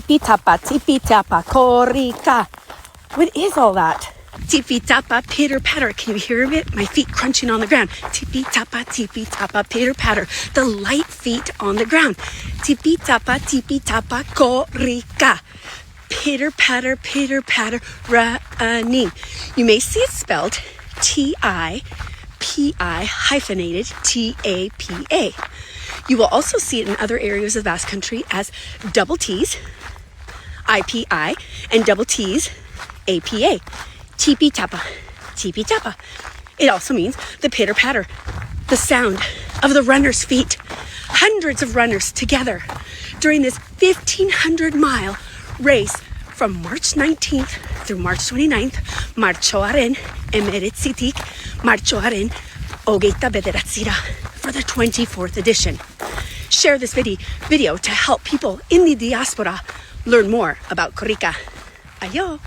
Tipi-tapa, tipi-tapa, korika. What is all that? Tipi-tapa, pitter-patter. Can you hear it? My feet crunching on the ground. Tipi-tapa, pitter-patter. The light feet on the ground. Tipi-tapa, korika. Pitter-patter, running. You may see it spelled T-I-P-I hyphenated T-A-P-A. You will also see it in other areas of the Basque Country as double T's, I-P-I, and double T's, A-P-A. Tipi-tapa. It also means the pitter-patter, the sound of the runner's feet. Hundreds of runners together during this 1,500-mile race from March 19th through March 29th, Martxoaren emeretzitik, Martxoaren hogeita bederatzira, for the 24th edition. Share this video to help people in the diaspora learn more about korrika. Ayo!